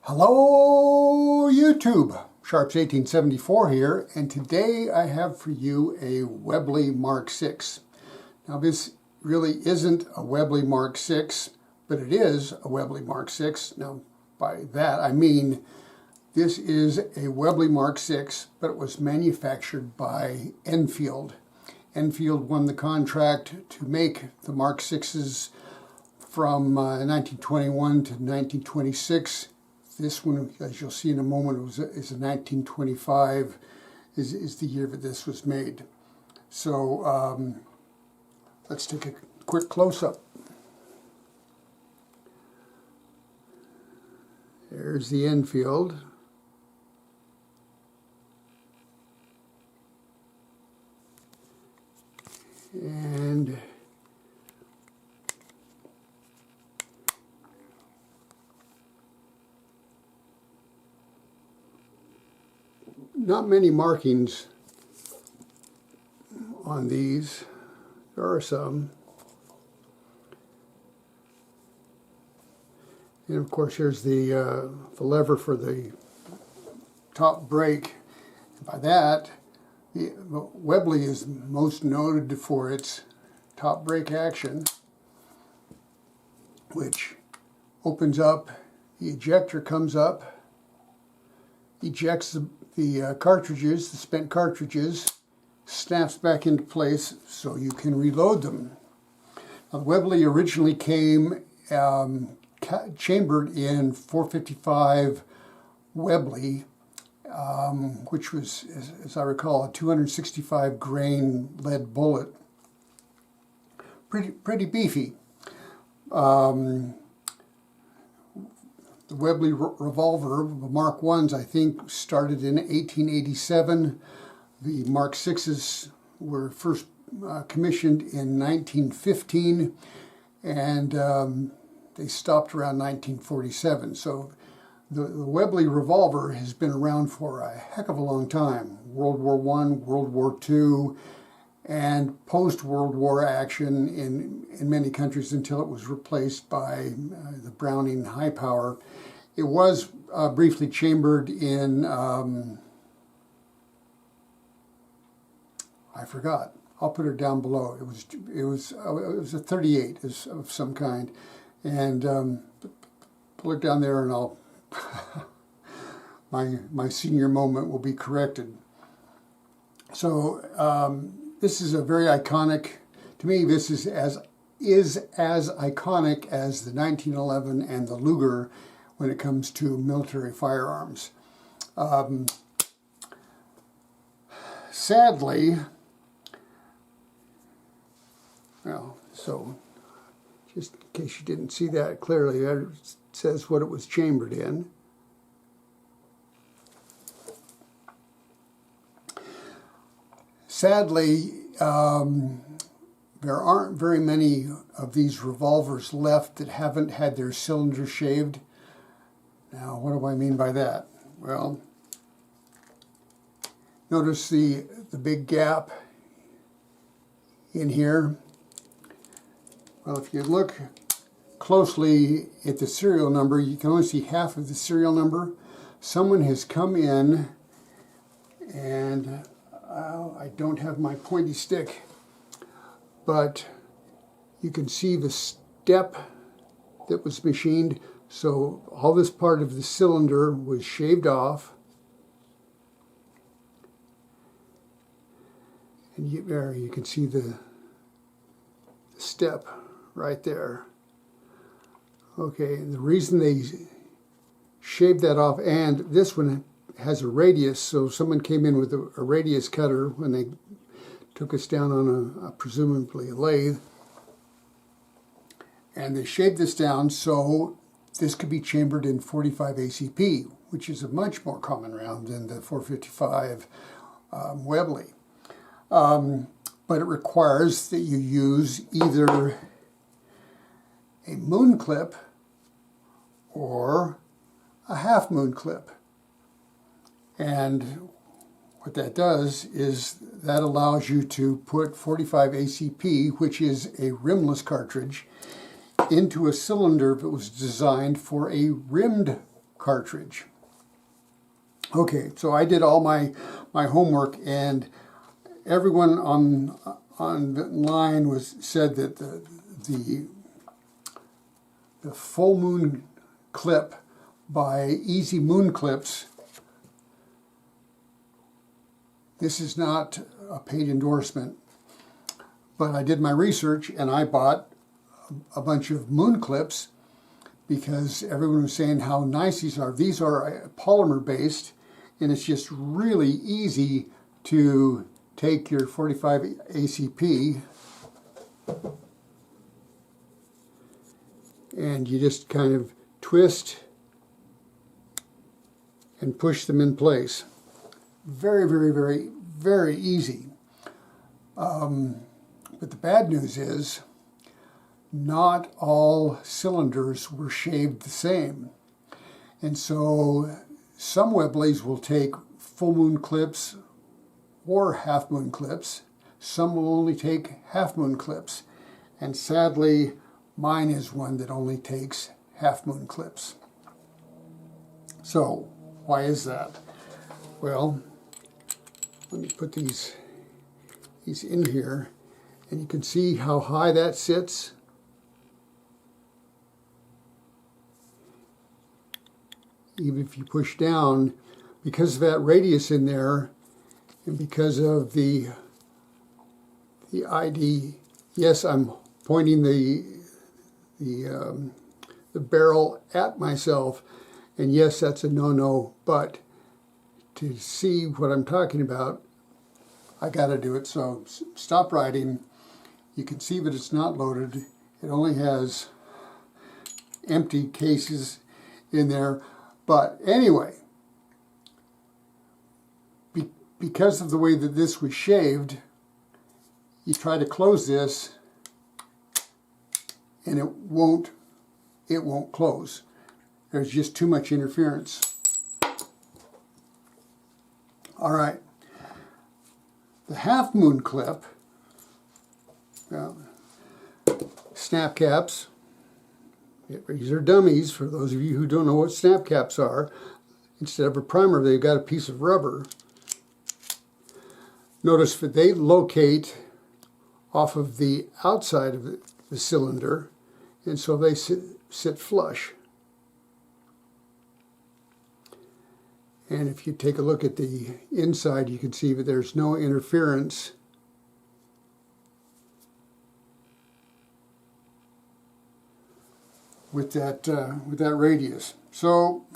Hello YouTube, Sharps 1874 here, and today I have for you a Webley Mark VI. Now this really isn't a Webley Mark VI, but it is a Webley Mark VI. Now by that I mean this is a Webley Mark VI, but it was manufactured by Enfield. Enfield won the contract to make the Mark VIs from 1921 to 1926. This one, as you'll see in a moment, is a 1925 is the year that this was made. So let's take a quick close-up. There's the Enfield. And not many markings on these. There are some. And of course here's the lever for the top brake. By that, Webley is most noted for its top brake action, which opens up, the ejector comes up, ejects the cartridges, the spent cartridges, snaps back into place so you can reload them. Now, the Webley originally came chambered in 455 Webley, which was, as I recall, a 265 grain lead bullet. Pretty beefy. The Webley Revolver, the Mark I's, I think, started in 1887. The Mark VI's were first commissioned in 1915, and they stopped around 1947. So the Webley Revolver has been around for a heck of a long time. World War I, World War II, and post-World War action in many countries until it was replaced by the Browning high power. It was briefly chambered in, I forgot. I'll put it down below. It was a 38 of some kind, and pull it down there, and I'll my senior moment will be corrected. So this is a very iconic, to me this is as iconic as the 1911 and the Luger when it comes to military firearms. Sadly, well, so just in case you didn't see that clearly, it says what it was chambered in. Sadly, there aren't very many of these revolvers left that haven't had their cylinders shaved. Now, what do I mean by that? Well, notice the big gap in here. Well, if you look closely at the serial number, you can only see half of the serial number. Someone has come in, and I don't have my pointy stick, but you can see the step that was machined. So all this part of the cylinder was shaved off. And there you can see the step right there. Okay, and the reason they shaved that off, and this one has a radius, so someone came in with a radius cutter when they took us down on a presumably a lathe, and they shaved this down so this could be chambered in 45 ACP, which is a much more common round than the 455 Webley. But it requires that you use either a moon clip or a half moon clip. And what that does is that allows you to put 45 ACP, which is a rimless cartridge, into a cylinder that was designed for a rimmed cartridge. Okay, so I did all my homework, and everyone online said that the full moon clip by EZMoonClips, this is not a paid endorsement, but I did my research and I bought a bunch of moon clips because everyone was saying how nice these are. These are polymer based, and it's just really easy to take your 45 ACP and you just kind of twist and push them in place. Very, very, very, very easy. But the bad news is not all cylinders were shaved the same. And so some Webleys will take full moon clips or half moon clips. Some will only take half moon clips. And sadly, mine is one that only takes half moon clips. So, why is that? Well, let me put these in here, and you can see how high that sits. Even if you push down, because of that radius in there, and because of the ID, yes, I'm pointing the barrel at myself, and yes, that's a no-no, but to see what I'm talking about, I gotta do it. So stop writing. You can see that it's not loaded. It only has empty cases in there. But anyway, because of the way that this was shaved, you try to close this and it won't close. There's just too much interference. All right, the half moon clip, snap caps. These are dummies for those of you who don't know what snap caps are. Instead of a primer, they've got a piece of rubber. Notice that they locate off of the outside of the cylinder, and so they sit flush. And if you take a look at the inside, you can see that there's no interference with that radius. So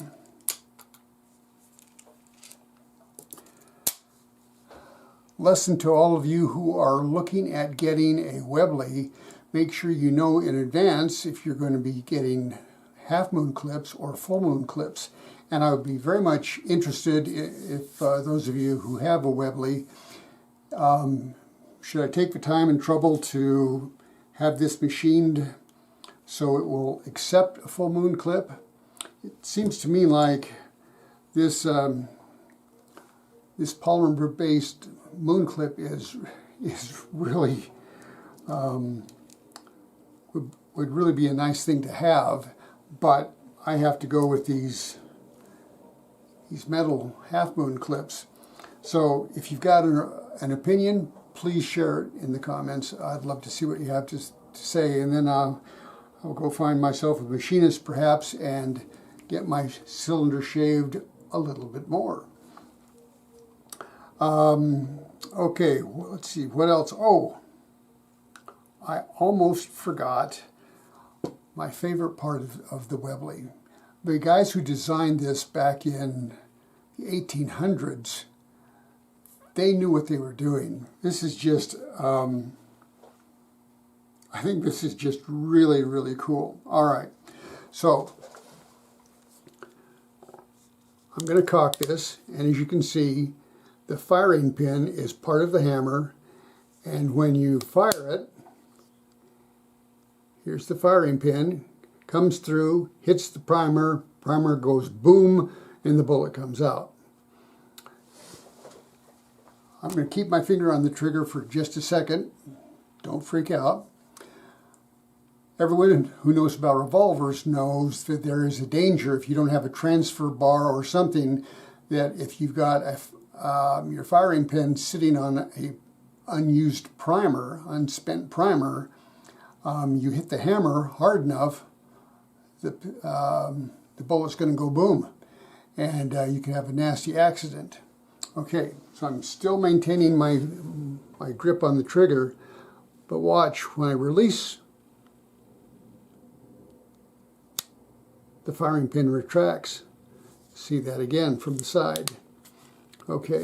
lesson to all of you who are looking at getting a Webley, make sure you know in advance if you're going to be getting half moon clips or full moon clips. And I would be very much interested if those of you who have a Webley, should I take the time and trouble to have this machined so it will accept a full moon clip? It seems to me like this this polymer-based moon clip is really would really be a nice thing to have, but I have to go with these metal half moon clips. So if you've got an opinion, please share it in the comments. I'd love to see what you have to say, and then I'll go find myself a machinist perhaps and get my cylinder shaved a little bit more. Okay, well, let's see, what else? Oh, I almost forgot my favorite part of the Webley. The guys who designed this back in the 1800s, they knew what they were doing. This is just, I think this is just really, really cool. All right, so I'm going to cock this, and as you can see, the firing pin is part of the hammer, and when you fire it, here's the firing pin, comes through, hits the primer, primer goes boom, and the bullet comes out. I'm going to keep my finger on the trigger for just a second. Don't freak out. Everyone who knows about revolvers knows that there is a danger if you don't have a transfer bar or something, that if you've got your firing pin sitting on a unused primer, unspent primer, you hit the hammer hard enough, the bullet's going to go boom, and you can have a nasty accident. Okay, so I'm still maintaining my grip on the trigger, but watch, when I release, the firing pin retracts. See that again from the side. Okay.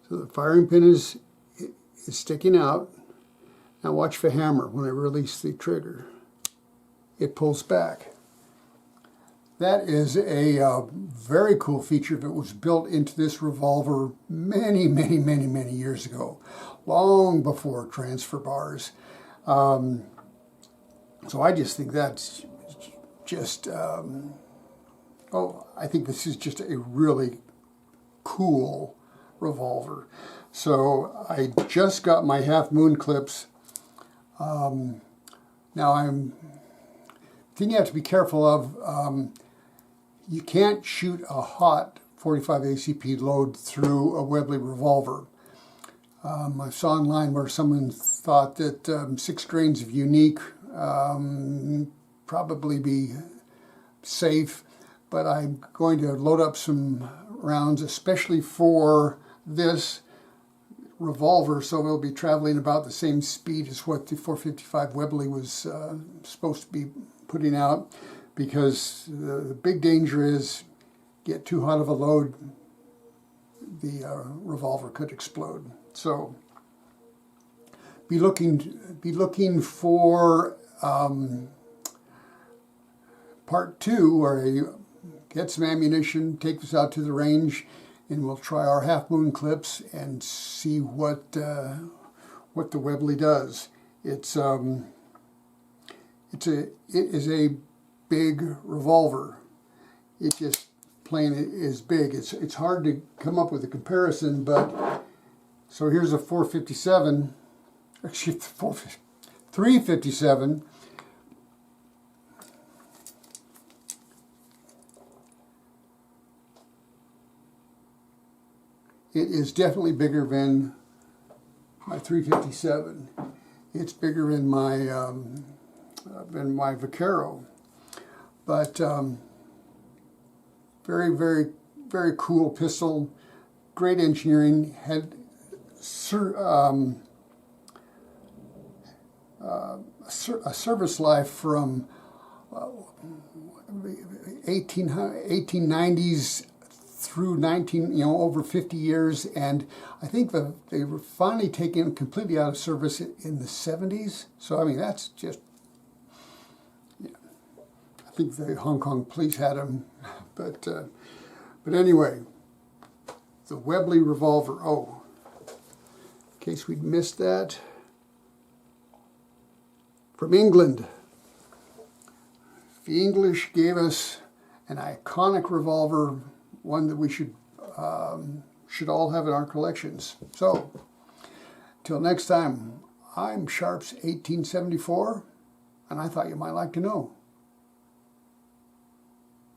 So the firing pin is sticking out. Now watch the hammer. When I release the trigger, it pulls back. That is a very cool feature that was built into this revolver many years ago, long before transfer bars. So I just think that's just, I think this is just a really cool revolver. So I just got my Half Moon clips. Now the thing you have to be careful of, you can't shoot a hot 45 ACP load through a Webley revolver. I saw online where someone thought that 6 grains of unique probably be safe, but I'm going to load up some rounds, especially for this revolver, so we'll be traveling about the same speed as what the 455 Webley was supposed to be putting out, because the big danger is get too hot of a load, the revolver could explode. So be looking for part 2, where I get some ammunition, take this out to the range, and we'll try our Half Moon clips and see what the Webley does. It is a big revolver. It just plain is big. It's hard to come up with a comparison, but so here's a 457, actually 357. It is definitely bigger than my 357. It's bigger than my Vaquero, but very cool pistol. Great engineering. Had a service life from 1890s through over 50 years, and I think they were finally taken completely out of service in the 70s. So I mean, that's just, yeah. I think the Hong Kong police had them, but anyway, the Webley revolver. Oh, in case we'd missed that, from England. The English gave us an iconic revolver, one that we should all have in our collections. So, till next time, I'm Sharps 1874, and I thought you might like to know.